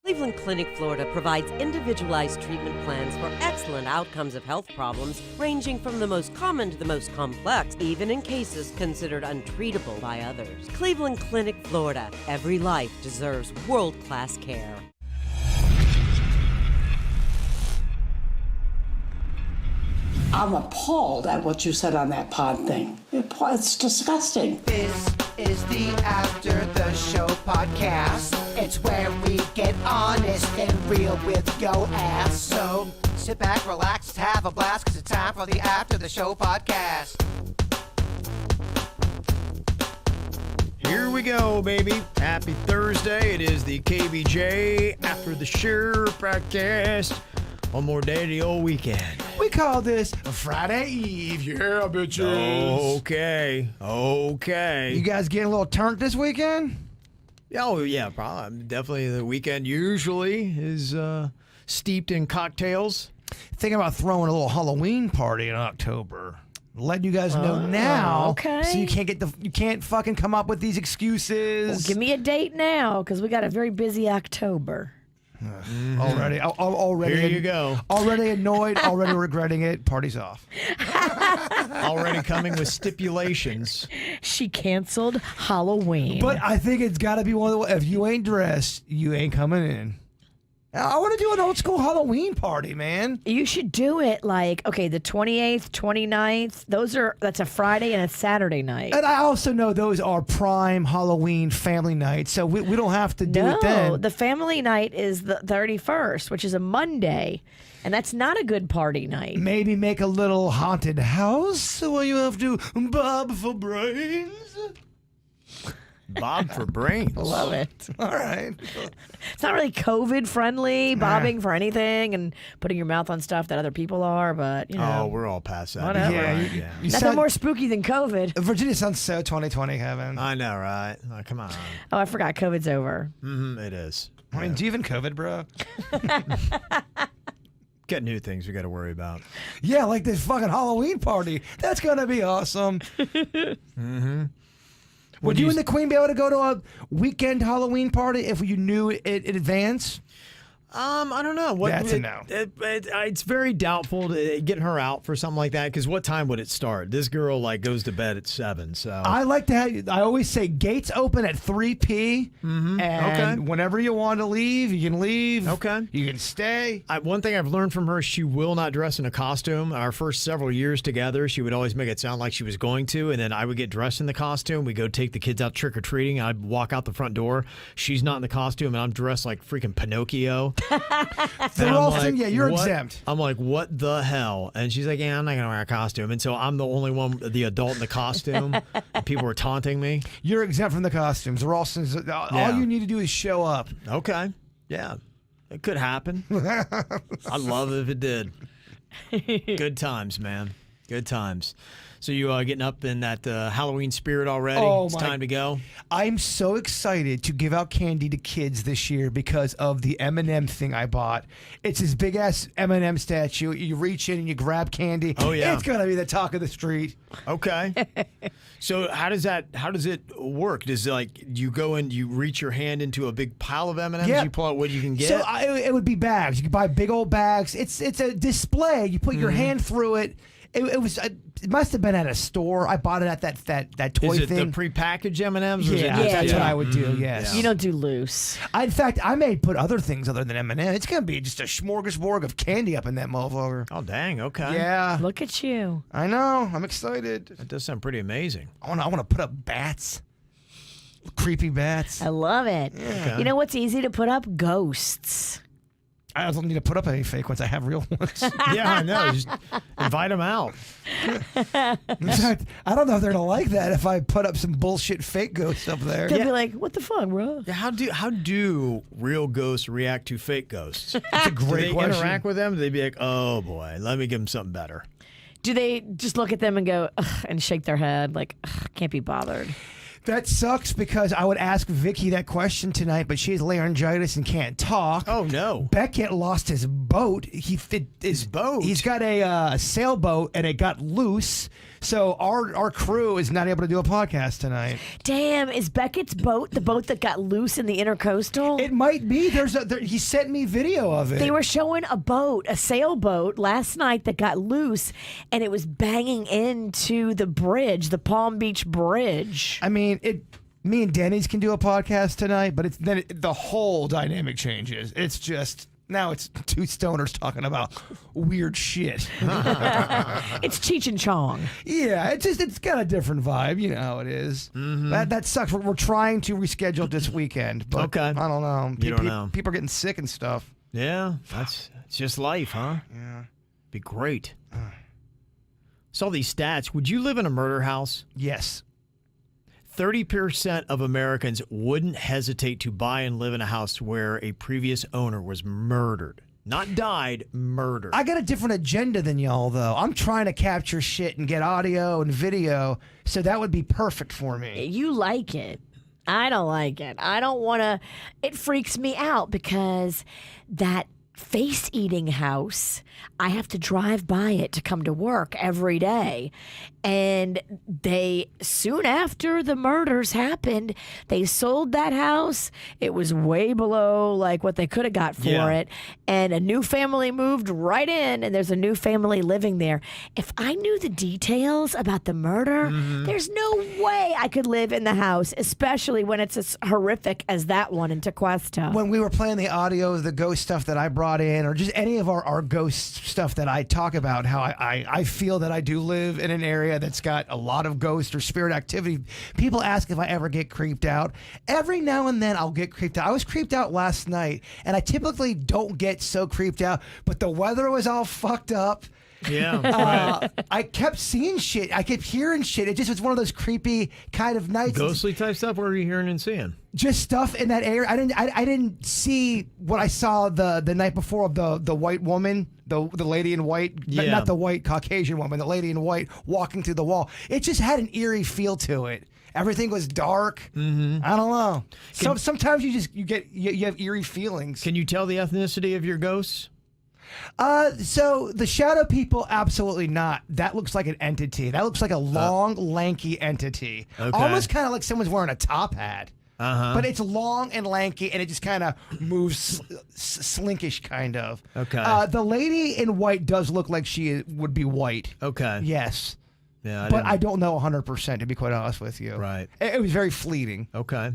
Cleveland Clinic, Florida provides individualized treatment plans for excellent outcomes of health problems ranging from the most common to the most complex, even in cases considered untreatable by others. Cleveland Clinic, Florida. Every life deserves world-class care. I'm appalled at what you said on that pod thing. It's disgusting. This is the After the Show podcast. It's where we get honest and real with yo ass. So sit back, relax, have a blast, cause it's time for the After the Show podcast. Here we go, baby. Happy Thursday. It is the KVJ After the Show podcast. One more day of the old weekend. We call this Friday Eve. Yeah, bitches. Okay. You guys getting a little turned this weekend? Oh, yeah, probably. Definitely the weekend usually is steeped in cocktails. Thinking about throwing a little Halloween party in October. Letting you guys know now. Okay. So you can't fucking come up with these excuses. Well, give me a date now, because we got a very busy October. Already. Here you go. Already annoyed, already regretting it. Party's off. Already coming with stipulations. She canceled Halloween. But I think it's got to be one of the, if you ain't dressed, you ain't coming in. I want to do an old school Halloween party, man. You should do it like, okay, the 28th, 29th. That's a Friday and a Saturday night. And I also know those are prime Halloween family nights, so we don't have to do it then. No, the family night is the 31st, which is a Monday. And that's not a good party night. Maybe make a little haunted house where you have to bob for brains. Bob for brains. Love it. All right. It's not really COVID friendly, bobbing for anything and putting your mouth on stuff that other people are, but you know. Oh, we're all past that. Whatever. Yeah, you Nothing sound, more spooky than COVID. Virginia sounds so 2020, Kevin. I know, right? Oh, come on. Oh, I forgot COVID's over. It is. I mean, do you even COVID, bro? Got new things we got to worry about. Yeah, like this fucking Halloween party. That's going to be awesome. Would you and the Queen be able to go to a weekend Halloween party if you knew it in advance? I don't know. That's a no. It's very doubtful getting her out for something like that, because what time would it start? This girl goes to bed at 7. So I like to have. I always say gates open at 3 p.m. And whenever you want to leave, you can leave. Okay, you can stay. One thing I've learned from her: she will not dress in a costume. Our first several years together, she would always make it sound like she was going to, and then I would get dressed in the costume. We go take the kids out trick or treating. I'd walk out the front door. She's not in the costume, and I'm dressed like freaking Pinocchio. They're all saying, yeah, you're exempt. I'm like, what the hell? And she's like, yeah, I'm not going to wear a costume. And so I'm the only one, the adult in the costume. And people were taunting me. You're exempt from the costumes. They're all you need to do is show up. Okay. Yeah. It could happen. I'd love it if it did. Good times, man. Good times. So you getting up in that Halloween spirit already? It's time to go. I'm so excited to give out candy to kids this year because of the M&M thing I bought. It's this big ass M&M statue. You reach in and you grab candy. Oh yeah, it's gonna be the talk of the street. Okay. So how does it work? Does you go and you reach your hand into a big pile of M&Ms? Yeah. You pull out what you can get. So it would be bags. You can buy big old bags. It's a display. You put your hand through it. It must have been at a store. I bought it at that toy thing. Is it the prepackaged M&Ms? Yeah, that's what I would do. Yes. You don't do loose. In fact, I may put other things other than M&M. It's gonna be just a smorgasbord of candy up in that motherfucker. Oh dang! Okay. Yeah. Look at you. I know. I'm excited. That does sound pretty amazing. I want to put up bats. Creepy bats. I love it. Yeah. Okay. You know what's easy to put up? Ghosts. I don't need to put up any fake ones. I have real ones. Yeah, I know. Just invite them out. In fact, I don't know if they're gonna like that if I put up some bullshit fake ghosts up there. They'll be like, "What the fuck, bro?" Yeah, how do real ghosts react to fake ghosts? It's a great do they question. interact with them? Do they be like, "Oh boy, let me give them something better"? Do they just look at them and go, ugh, and shake their head like, ugh, can't be bothered? That sucks because I would ask Vicky that question tonight, but she has laryngitis and can't talk. Oh, no. Beckett lost his boat. His boat? He's got a sailboat, and it got loose. So our crew is not able to do a podcast tonight. Damn, is Beckett's boat the boat that got loose in the intercoastal? It might be. He sent me video of it. They were showing a sailboat last night that got loose, and it was banging into the bridge, the Palm Beach Bridge. I mean, me and Denny's can do a podcast tonight, but the whole dynamic changes. It's just now it's two stoners talking about weird shit. It's Cheech and Chong. Yeah, it's got a different vibe. You know how it is. Mm-hmm. That sucks. We're trying to reschedule this weekend, but okay. I don't know. You don't know. People are getting sick and stuff. Yeah, it's just life, huh? Yeah. Be great. Saw these stats. Would you live in a murder house? Yes. 30% of Americans wouldn't hesitate to buy and live in a house where a previous owner was murdered. Not died, murdered. I got a different agenda than y'all, though. I'm trying to capture shit and get audio and video, so that would be perfect for me. You like it. I don't like it. I don't want to. It freaks me out because that face-eating house, I have to drive by it to come to work every day. And they, soon after the murders happened, they sold that house. It was way below like what they could have got for it. And a new family moved right in, and there's a new family living there. If I knew the details about the murder, there's no way I could live in the house, especially when it's as horrific as that one in Tequesta. When we were playing the audio of the ghost stuff that I brought in, or just any of our ghost stuff that I talk about, how I feel that I do live in an area that's got a lot of ghost or spirit activity. People ask if I ever get creeped out. Every now and then I'll get creeped out. I was creeped out last night, and I typically don't get so creeped out, but the weather was all fucked up. Yeah. I kept seeing shit. I kept hearing shit. It just was one of those creepy kind of nights. Ghostly type stuff? What are you hearing and seeing? Just stuff in that area. I didn't see what I saw the night before of the white woman, the lady in white, not the white Caucasian woman, the lady in white walking through the wall. It just had an eerie feel to it. Everything was dark. I don't know. Sometimes you have eerie feelings. Can you tell the ethnicity of your ghosts? So the shadow people, absolutely not. That looks like an entity. That looks like a long, lanky entity. Okay. Almost kind of like someone's wearing a top hat. But it's long and lanky, and it just kind of moves slinkish, kind of. Okay. The lady in white does look like she would be white. Okay. Yes. Yeah. But I don't know 100%, to be quite honest with you. Right. It was very fleeting. Okay.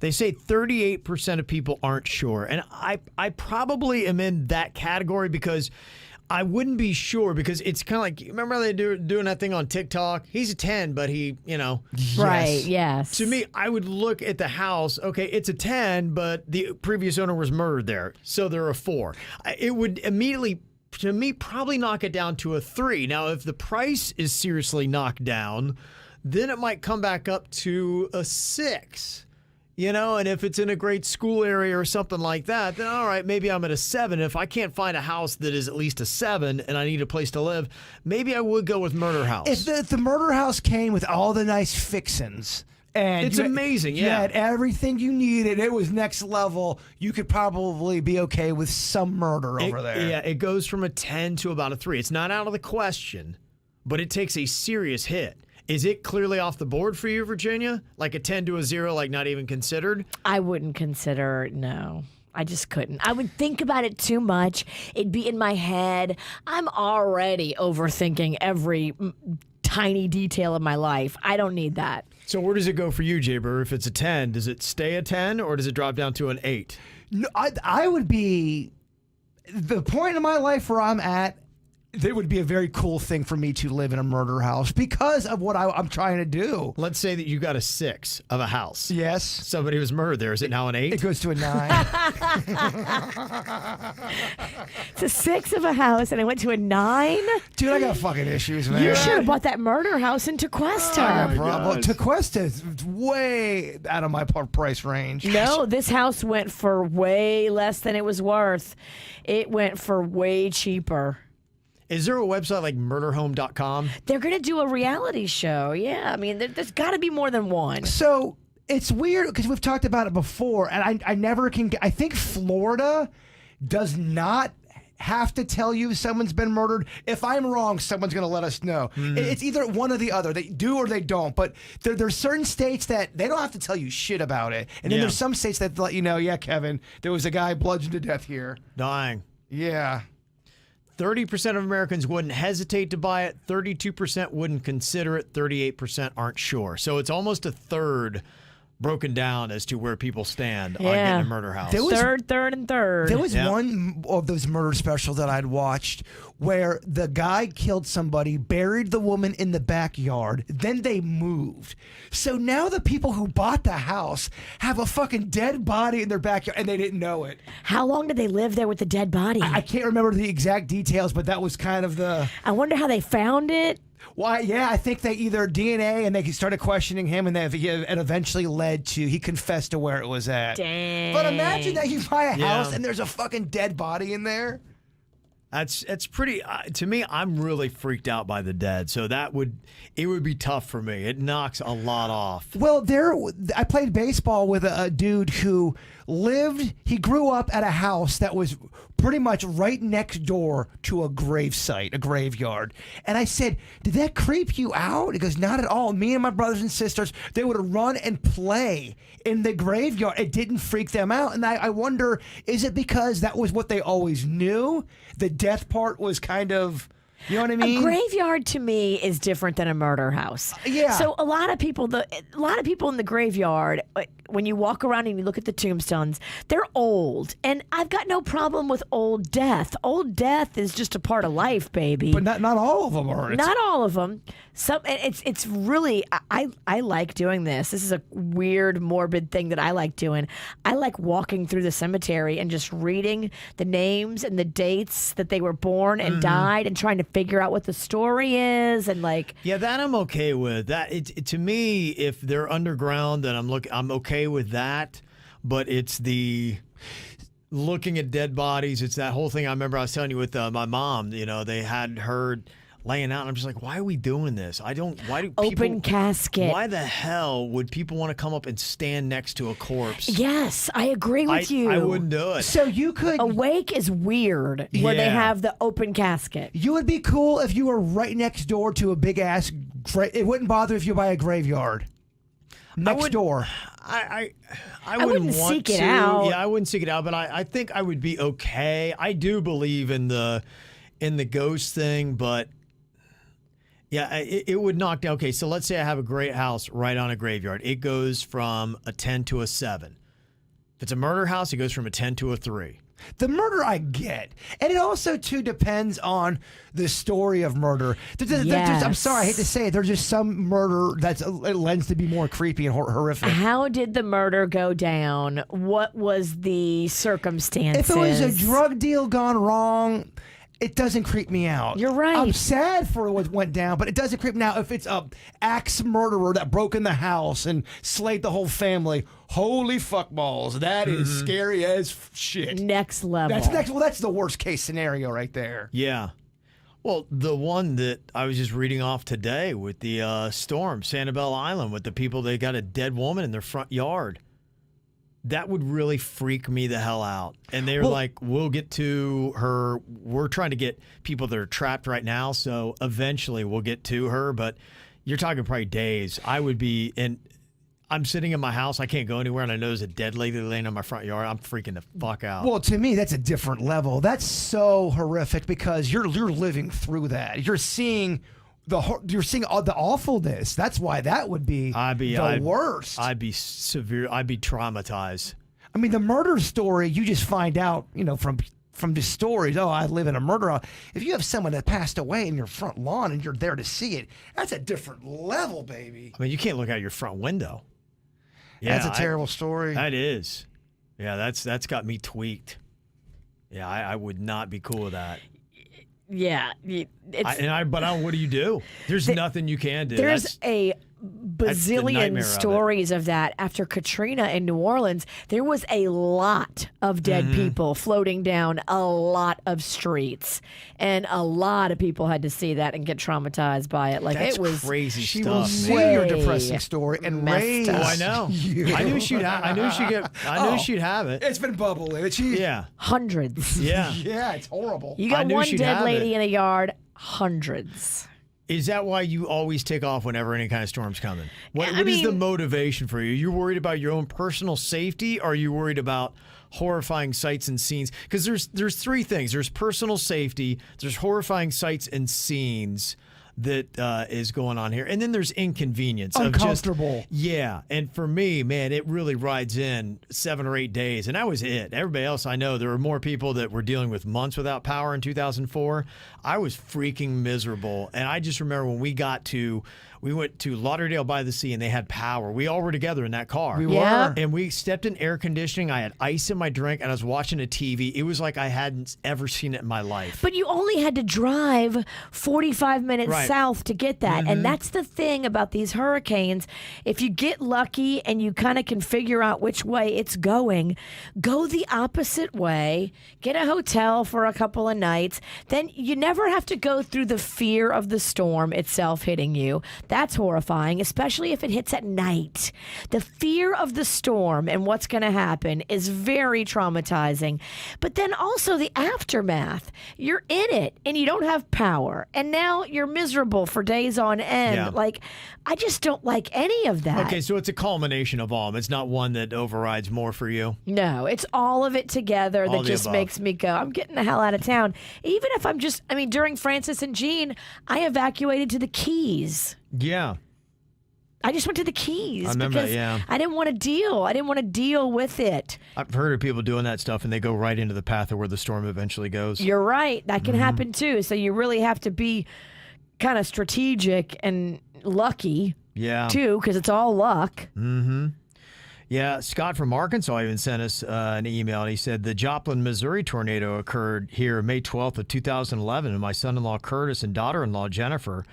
They say 38% of people aren't sure. And I probably am in that category because I wouldn't be sure, because it's kind of like, remember how they doing that thing on TikTok? He's a 10, but he, Right, yes. To me, I would look at the house. Okay, it's a 10, but the previous owner was murdered there. So they're a 4. It would immediately, to me, probably knock it down to a 3. Now, if the price is seriously knocked down, then it might come back up to a 6. And if it's in a great school area or something like that, then all right, maybe I'm at a 7. If I can't find a house that is at least a 7 and I need a place to live, maybe I would go with murder house. If the murder house came with all the nice fixins, and it's amazing, you had everything you needed, it was next level, you could probably be okay with some murder over there. Yeah, it goes from a 10 to about a 3. It's not out of the question, but it takes a serious hit. Is it clearly off the board for you, Virginia? Like a 10 to a 0, like not even considered? I wouldn't consider, no. I just couldn't. I would think about it too much. It'd be in my head. I'm already overthinking every tiny detail of my life. I don't need that. So where does it go for you, Jaber? If it's a 10, does it stay a 10 or does it drop down to an 8? No, I would be, the point in my life where I'm at, it would be a very cool thing for me to live in a murder house because of what I'm trying to do. Let's say that you got a 6 of a house. Yes. Somebody was murdered there. Is it now an 8? It goes to a 9. It's a 6 of a house, and it went to a 9? Dude, I got fucking issues, man. You should have bought that murder house in Tequesta. I got problems. Tequesta is way out of my price range. No, this house went for way less than it was worth. It went for way cheaper. Is there a website like murderhome.com? They're going to do a reality show. Yeah. I mean, there's got to be more than one. So it's weird because we've talked about it before, and I never can get. I think Florida does not have to tell you someone's been murdered. If I'm wrong, someone's going to let us know. It's either one or the other. They do or they don't. But there's certain states that they don't have to tell you shit about it. And then there's some states that let you know, yeah, Kevin, there was a guy bludgeoned to death here. Dying. Yeah. 30% of Americans wouldn't hesitate to buy it. 32% wouldn't consider it. 38% aren't sure. So it's almost a third broken down as to where people stand on getting a murder house. Third. There was one of those murder specials that I'd watched where the guy killed somebody, buried the woman in the backyard, then they moved. So now the people who bought the house have a fucking dead body in their backyard and they didn't know it. How long did they live there with the dead body? I can't remember the exact details, but that was kind of the... I wonder how they found it. Why? Yeah, I think they either DNA and they started questioning him, and it eventually led to he confessed to where it was at. Dang. But imagine that you buy a house and there's a fucking dead body in there. It's pretty. To me, I'm really freaked out by the dead, so it would be tough for me. It knocks a lot off. Well, I played baseball with a dude who he grew up at a house that was pretty much right next door to a gravesite, a graveyard. And I said, did that creep you out? He goes, not at all. Me and my brothers and sisters, they would run and play in the graveyard. It didn't freak them out. And I wonder, is it because that was what they always knew? The death part was kind of... You know what I mean? A graveyard to me is different than a murder house. Yeah. So a lot of people in the graveyard, when you walk around and you look at the tombstones, they're old, and I've got no problem with old death. Old death is just a part of life, baby. But not all of them are. Not all of them. It's really I like doing this. This is a weird, morbid thing that I like doing. I like walking through the cemetery and just reading the names and the dates that they were born and died, and trying to figure out what the story is, and like. Yeah, that I'm okay with. That to me, if they're underground, then I'm okay with that. But it's the looking at dead bodies. It's that whole thing I remember I was telling you with my mom. You know, they had her laying out, and I'm just like, why are we doing this? Why do people... Open casket. Why the hell would people want to come up and stand next to a corpse? Yes, I agree with you. I wouldn't do it. So you could... A wake is weird where they have the open casket. You would be cool if you were right next door to a big-ass... It wouldn't bother if you buy a graveyard. Next door. I wouldn't want seek to. it out. Yeah, I wouldn't seek it out, but I think I would be okay. I do believe in the ghost thing, but... Yeah, it would knock down. Okay, so let's say I have a great house right on a graveyard. It goes from a 10 to a 7. If it's a murder house, it goes from a 10 to a 3. The murder I get. And it also, too, depends on the story of murder. I'm sorry, I hate to say it. There's just some murder it lends to be more creepy and horrific. How did the murder go down? What was the circumstances? If it was a drug deal gone wrong... It doesn't creep me out. You're right. I'm sad for what went down, but it doesn't creep me out. If it's a axe murderer that broke in the house and slayed the whole family, holy fuck balls, that is scary as shit. Next level. That's the worst case scenario right there. Yeah. Well, the one that I was just reading off today with the storm, Sanibel Island, with the people, they got a dead woman in their front yard. That would really freak me the hell out. And they're like, we'll get to her. We're trying to get people that are trapped right now, so eventually we'll get to her. But you're talking probably days. I would be in. I'm sitting in my house. I can't go anywhere, and I know there's a dead lady laying in my front yard. I'm freaking the fuck out. Well, to me, that's a different level. That's so horrific because you're living through that. You're seeing all the awfulness. That's why that would be the worst. I'd be severe. I'd be traumatized. I mean, the murder story, you just find out, from the stories. Oh, I live in a murder house. If you have someone that passed away in your front lawn and you're there to see it, that's a different level, baby. I mean, you can't look out your front window. Yeah, that's a terrible story. That is. Yeah, that's got me tweaked. Yeah, I would not be cool with that. Yeah, but what do you do? There's nothing you can do. There's a bazillion nightmare stories of that after Katrina in New Orleans. There was a lot of dead people floating down a lot of streets, and a lot of people had to see that and get traumatized by it. Like That's it was crazy She stuff. will man. see your depressing story and messed raise. up. Oh, I know. You. I knew she'd. I knew she'd get. I knew she'd have it. It's been bubbling. She, Yeah. hundreds. Yeah. yeah, it's horrible. You I got knew one she'd dead have lady it. in a yard, hundreds. Is that why you always take off whenever any kind of storm's coming? What I is the mean- motivation for you? You're worried about your own personal safety, or are you worried about horrifying sights and scenes? Because there's three things. There's personal safety, there's horrifying sights and scenes that is going on here, and then there's inconvenience. Uncomfortable. Of just, yeah, and for me, man, it really rides in 7 or 8 days, and that was it. Everybody else I know, there were more people that were dealing with months without power in 2004. I was freaking miserable, and I just remember when we went to Lauderdale by the Sea, and they had power. We all were together in that car. We Yeah. were. And we stepped in air conditioning. I had ice in my drink, and I was watching a TV. It was like I hadn't ever seen it in my life. But you only had to drive 45 minutes Right. south to get that. And that's the thing about these hurricanes. If you get lucky and you kind of can figure out which way it's going, go the opposite way, get a hotel for a couple of nights. Then you never have to go through the fear of the storm itself hitting you. That's horrifying, especially if it hits at night. The fear of the storm and what's going to happen is very traumatizing. But then also the aftermath. You're in it and you don't have power. And now you're miserable for days on end. Yeah. Like, I just don't like any of that. Okay, so it's a culmination of all. It's not one that overrides more for you. No, it's all of it together All that the just above. makes me go, I'm getting the hell out of town. Even if during Francis and Jean, I evacuated to the Keys. Yeah. I just went to the Keys I remember that, because yeah. I didn't want to deal. I didn't want to deal with it. I've heard of people doing that stuff, and they go right into the path of where the storm eventually goes. You're right. That Mm-hmm. can happen too. So you really have to be kind of strategic and lucky Yeah. too, because it's all luck. Yeah, Scott from Arkansas even sent us an email, and he said the Joplin, Missouri tornado occurred here May 12th of 2011, and my son-in-law Curtis and daughter-in-law Jennifer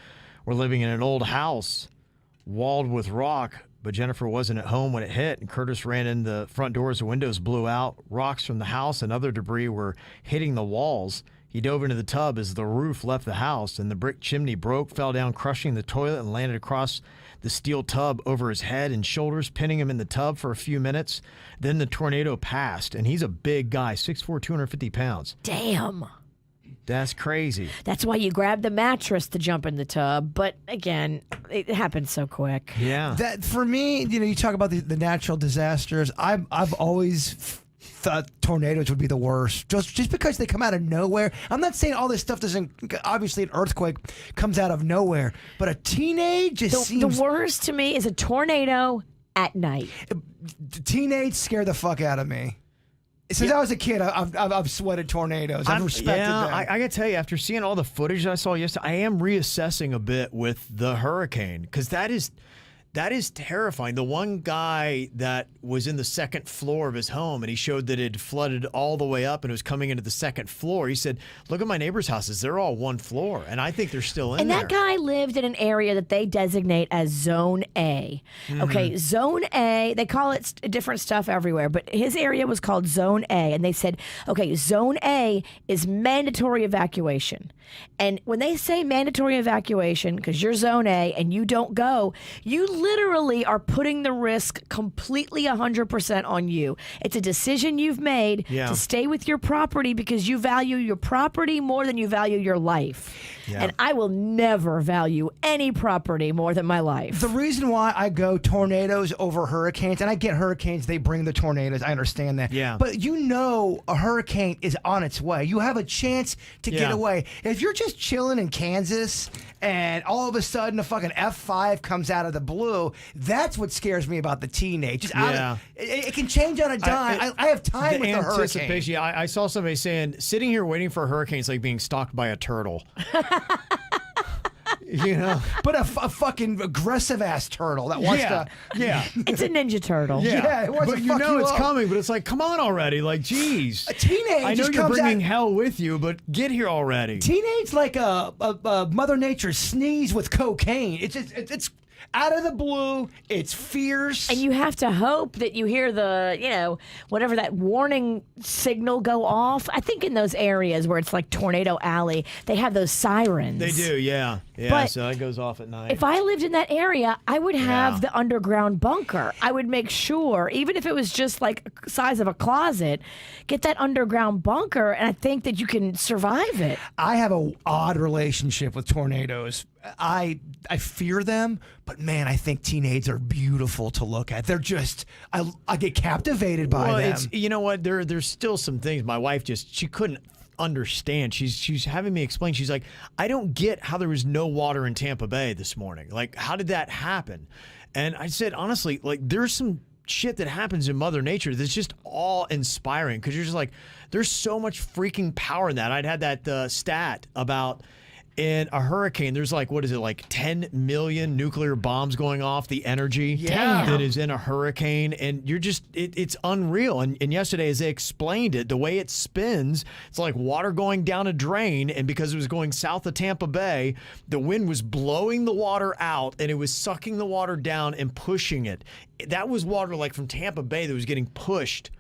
were living in an old house walled with rock, but Jennifer wasn't at home when it hit, and Curtis ran in the front doors, the windows blew out, rocks from the house and other debris were hitting the walls. He dove into the tub as the roof left the house, and the brick chimney broke, fell down, crushing the toilet, and landed across the steel tub over his head and shoulders, pinning him in the tub for a few minutes. Then the tornado passed, and he's a big guy, 6'4", 250 pounds. Damn. That's crazy. That's why you grab the mattress to jump in the tub. But again, it happens so quick. Yeah. That for me, you talk about the natural disasters. I've always thought tornadoes would be the worst, just because they come out of nowhere. I'm not saying all this stuff doesn't. Obviously, an earthquake comes out of nowhere, but a teenage just seems. The worst to me is a tornado at night. Teenage scare the fuck out of me. Since I was a kid, I've sweated tornadoes. I've respected them. I got to tell you, after seeing all the footage I saw yesterday, I am reassessing a bit with the hurricane, because that is terrifying. The one guy that was in the second floor of his home, and he showed that it had flooded all the way up and it was coming into the second floor. He said, look at my neighbors' houses. They're all one floor. And I think they're still in And there. that guy lived in an area that they designate as Zone A. Okay, Zone A, they call it different stuff everywhere, but his area was called Zone A. And they said, okay, Zone A is mandatory evacuation. And when they say mandatory evacuation, because you're Zone A and you don't go, you literally are putting the risk completely 100% on you. It's a decision you've made Yeah. to stay with your property because you value your property more than you value your life. Yeah. And I will never value any property more than my life. The reason why I go tornadoes over hurricanes, and I get hurricanes, they bring the tornadoes. I understand that. Yeah. But a hurricane is on its way. You have a chance to get Yeah. away. If you're just chilling in Kansas and all of a sudden a fucking F5 comes out of the blue, that's what scares me about the teenage. Just Yeah. it can change on a dime. I have time with the hurricane. anticipation. Yeah, I saw somebody saying, sitting here waiting for a hurricane is like being stalked by a turtle. You know? But a fucking aggressive ass turtle that wants to. Yeah. It's a Ninja Turtle. Yeah, it wants but to you fuck know you it's up. coming, but it's like, come on already. Like, geez. A teenage I know just you're comes bringing out. hell with you, but get here already. Teenage like a Mother Nature sneeze with cocaine. It's just, Out of the blue, it's fierce. And you have to hope that you hear the, whatever that warning signal go off. I think in those areas where it's like Tornado Alley, they have those sirens. They do, yeah. Yeah, But so that goes off at night. If I lived in that area, I would have the underground bunker. I would make sure, even if it was just like size of a closet, get that underground bunker, and I think that you can survive it. I have an odd relationship with tornadoes. I fear them, but man, I think teenagers are beautiful to look at. They're just I get captivated by them. It's, you know what? There's still some things. My wife she couldn't understand. She's having me explain. She's like, I don't get how there was no water in Tampa Bay this morning. Like, how did that happen? And I said, honestly, like, there's some shit that happens in Mother Nature that's just awe-inspiring, because you're just like, there's so much freaking power in that. I'd had that stat about in a hurricane, there's like, what is it, like 10 million nuclear bombs going off, the energy that is in a hurricane. And you're just, it's unreal. And yesterday, as they explained it, the way it spins, it's like water going down a drain. And because it was going south of Tampa Bay, the wind was blowing the water out and it was sucking the water down and pushing it. That was water like from Tampa Bay that was getting pushed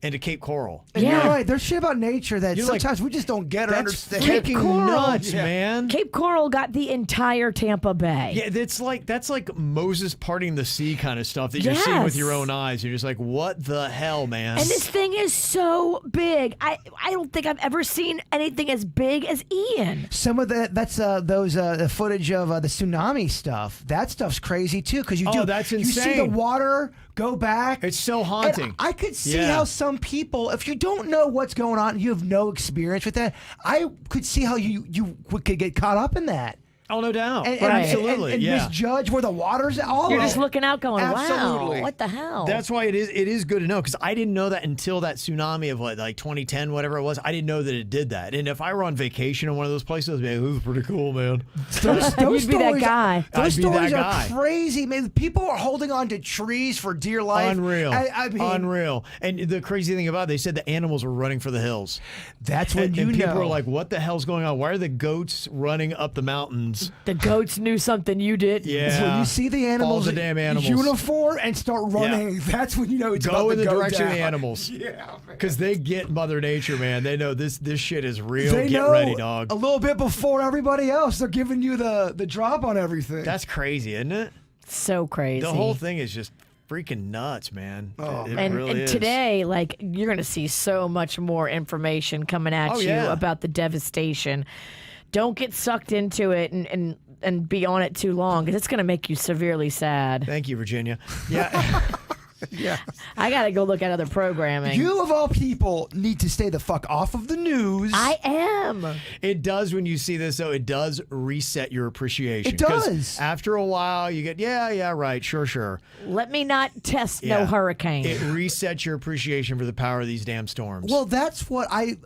into Cape Coral. And you're right. There's shit about nature that You're sometimes like, we just don't get or That's understand. freaking Coral. nuts, man. Cape Coral got the entire Tampa Bay. Yeah, that's like Moses parting the sea kind of stuff that you're seeing with your own eyes. You're just like, what the hell, man? And this thing is so big. I don't think I've ever seen anything as big as Ian. Some of that's those the footage of the tsunami stuff. That stuff's crazy too, because that's you see the insane. water go back. It's so haunting. And I could see how some people, if you don't know what's going on, you have no experience with that. I could see how you could get caught up in that. Oh, no doubt. And, Absolutely, and misjudge where the water's all. You're just looking out going, Absolutely. wow, what the hell? That's why it is good to know, because I didn't know that until that tsunami of like 2010, whatever it was. I didn't know that it did that. And if I were on vacation in one of those places, I'd be like, this is pretty cool, man. Those You'd be that stories- guy. Those I'd be that stories are guy. crazy, man. People are holding on to trees for dear life. Unreal. I mean, Unreal. And the crazy thing about it, they said the animals were running for the hills. that's when And you people know. were like, what the hell's going on? Why are the goats running up the mountains? The goats knew something you did. Yeah. When you see the animals, All the damn animals. uniform and start running, that's when you know it's Go about in to the go direction of the down. animals. Yeah, man. Because they get Mother Nature, man. They know this shit is real. They Get know ready, dog. a little bit before everybody else. They're giving you the drop on everything. That's crazy, isn't it? So crazy. The whole thing is just freaking nuts, man. It And, really and is. today, like, you're going to see so much more information coming at you about the devastation. Don't get sucked into it and be on it too long, because it's going to make you severely sad. Thank you, Virginia. Yeah. yeah. I got to go look at other programming. You of all people need to stay the fuck off of the news. I am. It does, when you see this, though, it does reset your appreciation. It 'Cause does. After a while, you get, yeah, right, sure. Let me not test no Yeah. hurricane. It resets your appreciation for the power of these damn storms. Well, that's what I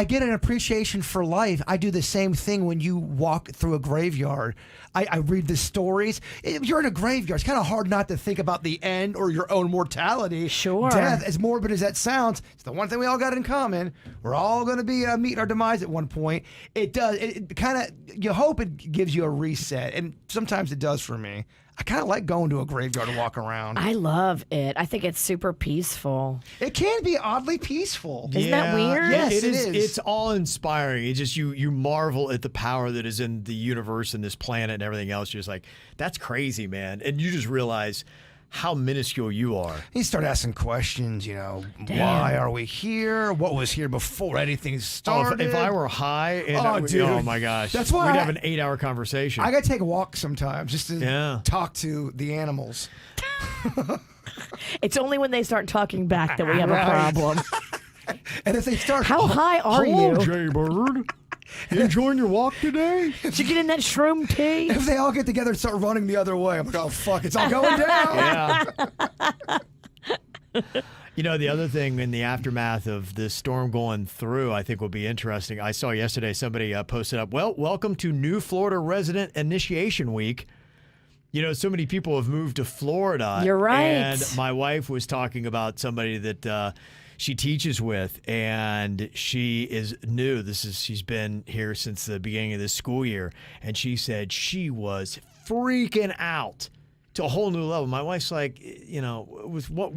get an appreciation for life. I do the same thing when you walk through a graveyard. I read the stories. If you're in a graveyard, it's kind of hard not to think about the end or your own mortality. Sure. Death, as morbid as that sounds, it's the one thing we all got in common. We're all going to be meeting our demise at one point. It does. It kind of, you hope it gives you a reset. And sometimes it does for me. I kind of like going to a graveyard and walk around. I love it. I think it's super peaceful. It can be oddly peaceful. Isn't that weird? Yes, it is. it is. It's all inspiring. It's just you marvel at the power that is in the universe and this planet and everything else. You're just like, that's crazy, man. And you just realize how minuscule you are. You start asking questions, why are we here? What was here before anything Oh, started? if I were high, and dude. oh my gosh, That's why we'd I- have an 8-hour conversation. I got to take a walk sometimes just to talk to the animals. It's only when they start talking back that we have a Right. problem. And if they start... How high are Hello, you? Jaybird. You enjoying your walk today? Did you get in that shroom tea? If they all get together and start running the other way, I'm like, oh, fuck, it's all going down. Yeah. The other thing in the aftermath of this storm going through, I think will be interesting. I saw yesterday somebody posted up, well, welcome to New Florida Resident Initiation Week. So many people have moved to Florida. You're right. And my wife was talking about somebody that she teaches with, and she is new. She's been here since the beginning of this school year, and she said she was freaking out to a whole new level. My wife's like, with what,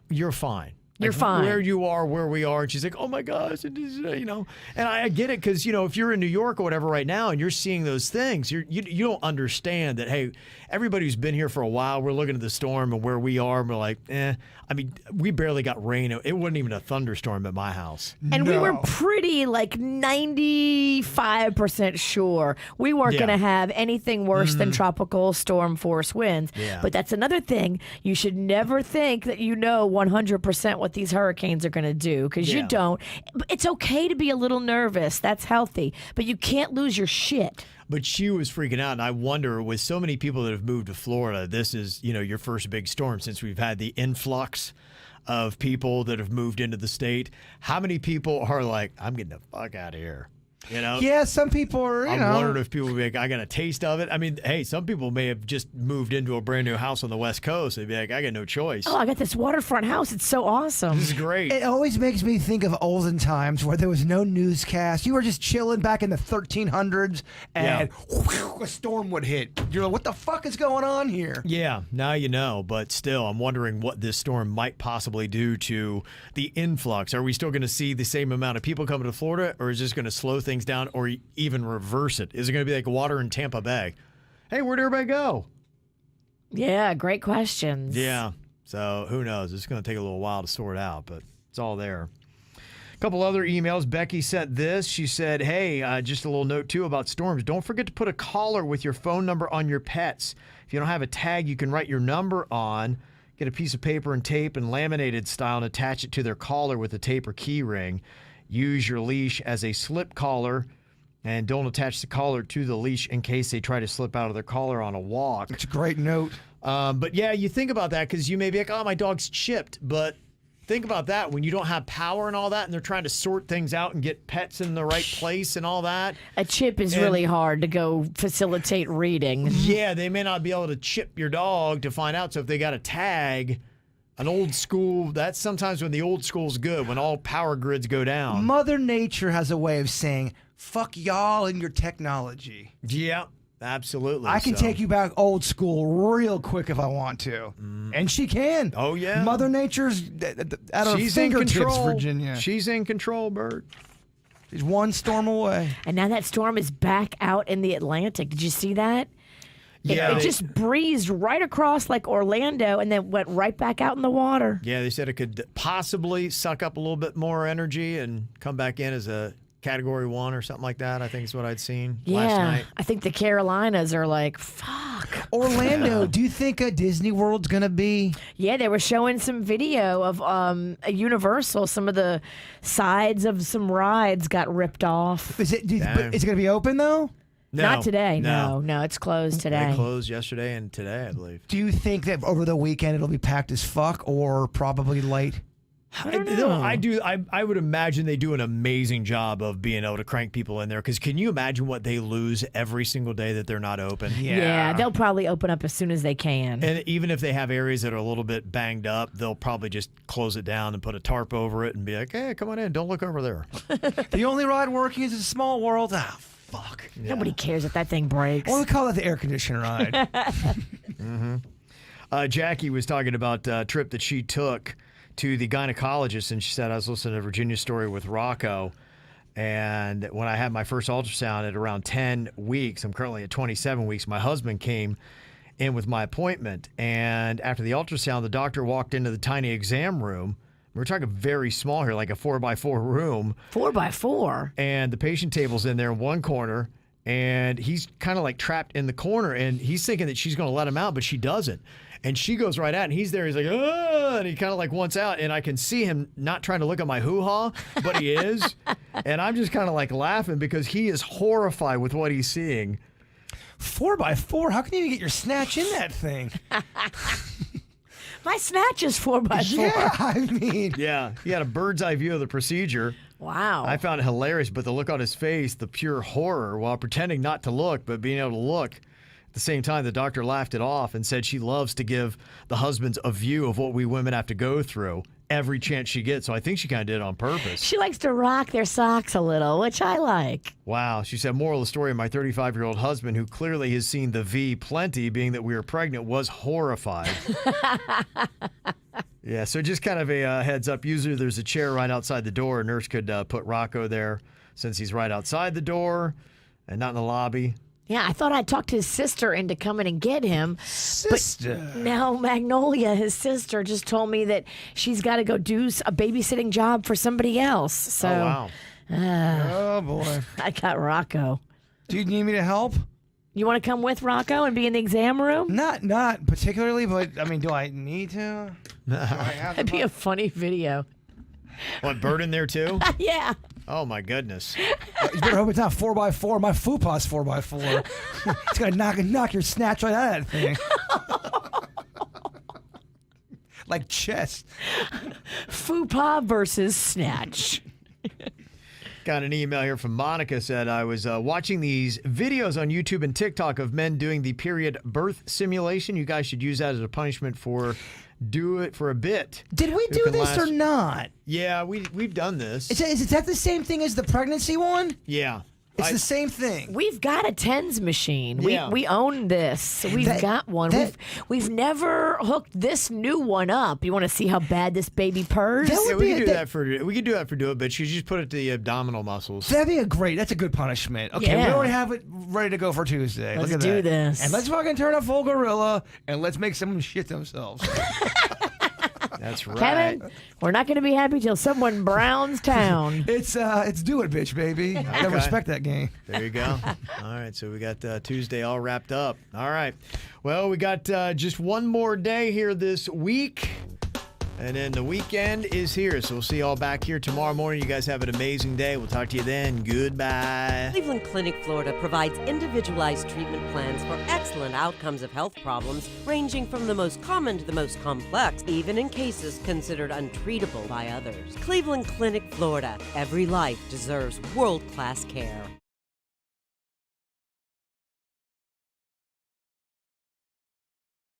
you're fine. You're fine. Where you are, where we are. And she's like, oh my gosh, it is, And I get it because, if you're in New York or whatever right now and you're seeing those things, you don't understand that, hey, everybody who's been here for a while, we're looking at the storm and where we are, and we're like, we barely got rain. It wasn't even a thunderstorm at my house. And we were pretty 95% sure we weren't going to have anything worse than tropical storm force winds. Yeah. But that's another thing. You should never think that 100% what these hurricanes are going to do, because you don't. It's okay to be a little nervous. That's healthy. But you can't lose your shit. But she was freaking out, and I wonder, with so many people that have moved to Florida, this is, your first big storm since we've had the influx of people that have moved into the state. How many people are like, I'm getting the fuck out of here? Yeah, some people are, I'm wondering if people will be like, I got a taste of it. I mean, hey, some people may have just moved into a brand new house on the West Coast. They'd be like, I got no choice. Oh, I got this waterfront house. It's so awesome. This is great. It always makes me think of olden times where there was no newscast. You were just chilling back in the 1300s, and whew, a storm would hit. You're like, what the fuck is going on here? Yeah, now you know. But still, I'm wondering what this storm might possibly do to the influx. Are we still going to see the same amount of people coming to Florida, or is this going to slow things down or even reverse it? Is it going to be like water in Tampa Bay? Hey, where'd everybody go? Yeah, great questions. Yeah, so who knows? It's going to take a little while to sort out, but it's all there. A couple other emails. Becky sent this. She said, hey, just a little note, too, about storms. Don't forget to put a collar with your phone number on your pets. If you don't have a tag you can write your number on, get a piece of paper and tape and laminated style and attach it to their collar with a tape or key ring. Use your leash as a slip collar, and don't attach the collar to the leash in case they try to slip out of their collar on a walk. It's a great note. But yeah, you think about that because you may be like, oh, my dog's chipped. But think about that when you don't have power and all that, and they're trying to sort things out and get pets in the right place and all that. A chip is really hard to go facilitate reading. Yeah, they may not be able to chip your dog to find out. So if they got a tag, an old school, that's sometimes when the old school's good, when all power grids go down. Mother Nature has a way of saying, fuck y'all and your technology. Yeah, absolutely. I can take you back old school real quick if I want to. And she can. Oh, yeah. Mother Nature's at her fingertips, Virginia. She's in control, Bert. She's one storm away. And now that storm is back out in the Atlantic. Did you see that? Yeah, it just breezed right across like Orlando and then went right back out in the water. Yeah, they said it could possibly suck up a little bit more energy and come back in as a Category 1 or something like that, I think is what I'd seen last night. I think the Carolinas are like, fuck. Orlando, do you think a Disney World's going to be? Yeah, they were showing some video of a Universal. Some of the sides of some rides got ripped off. Is it going to be open, though? No, Not today. No, it's closed today. They closed yesterday and today, I believe. Do you think that over the weekend it'll be packed as fuck or probably late? I don't know. I would imagine they do an amazing job of being able to crank people in there. Because can you imagine what they lose every single day that they're not open? Yeah, they'll probably open up as soon as they can. And even if they have areas that are a little bit banged up, they'll probably just close it down and put a tarp over it and be like, hey, come on in. Don't look over there. The only ride working is a small world. Ah, fuck. Yeah. Nobody cares if that thing breaks. Well, we call it the air conditioner ride. Jackie was talking about a trip that she took to the gynecologist, and she said, I was listening to Virginia's story with Rocco, and when I had my first ultrasound at around 10 weeks, I'm currently at 27 weeks, my husband came in with my appointment, and after the ultrasound, the doctor walked into the tiny exam room. We're talking very small here, like a 4x4 room. 4x4? And the patient table's in there in one corner, and he's kind of like trapped in the corner, and he's thinking that she's going to let him out, but she doesn't. And she goes right out, and he's there. He's like, oh, and he kind of like wants out. And I can see him not trying to look at my hoo-ha, but he is. And I'm just kind of like laughing because he is horrified with what he's seeing. 4x4? How can you even get your snatch in that thing? My snatch is 4x4. Yeah, I mean. Yeah, he had a bird's eye view of the procedure. Wow. I found it hilarious, but the look on his face, the pure horror, while pretending not to look, but being able to look. At the same time, the doctor laughed it off and said she loves to give the husbands a view of what we women have to go through. every chance she gets. So I think she kind of did it on purpose. She likes to rock their socks a little, which I like. Wow. She said, moral of the story, my 35-year-old husband, who clearly has seen the V plenty, being that we were pregnant, was horrified. Yeah, so just kind of a heads up. Usually there's a chair right outside the door. A nurse could put Rocco there since he's right outside the door and not in the lobby. Yeah, I thought I'd talked his sister into coming and get him. Sister. But now Magnolia, his sister, just told me that she's got to go do a babysitting job for somebody else. So, Oh, wow. Oh, boy. I got Rocco. Do you need me to help? You want to come with Rocco and be in the exam room? Not particularly, but, I mean, do I need to? Do I have to? That'd be a funny video. What, Bird in there too? Yeah. Oh, my goodness. You better hope it's not 4x4. My fupa's 4x4. It's going to knock your snatch right out of that thing. Like chess. Fupa versus Snatch. Got an email here from Monica. Said, I was watching these videos on YouTube and TikTok of men doing the period birth simulation. You guys should use that as a punishment for do it for a bit. Did we do this or not? Yeah, we've done this. Is that the same thing as the pregnancy one? Yeah. It's the same thing. We've got a TENS machine. Yeah. We own this. We've got one. We've never hooked this new one up. You want to see how bad this baby purrs? That Yeah, would we be can a- do that for do it, but you just put it to the abdominal muscles. That'd be that's a good punishment. Okay, we Yeah. already have it ready to go for Tuesday. Let's Look at do that. this. And let's fucking turn a full gorilla and let's make someone shit themselves. That's right. Kevin, we're not going to be happy till someone browns town. It's do it, bitch, baby. I gotta Okay. respect that game. There you go. All right, so we got Tuesday all wrapped up. All right. Well, we got just one more day here this week, and then the weekend is here. So we'll see you all back here tomorrow morning. You guys have an amazing day. We'll talk to you then. Goodbye. Cleveland Clinic, Florida provides individualized treatment plans for excellent outcomes of health problems, ranging from the most common to the most complex, even in cases considered untreatable by others. Cleveland Clinic, Florida. Every life deserves world-class care.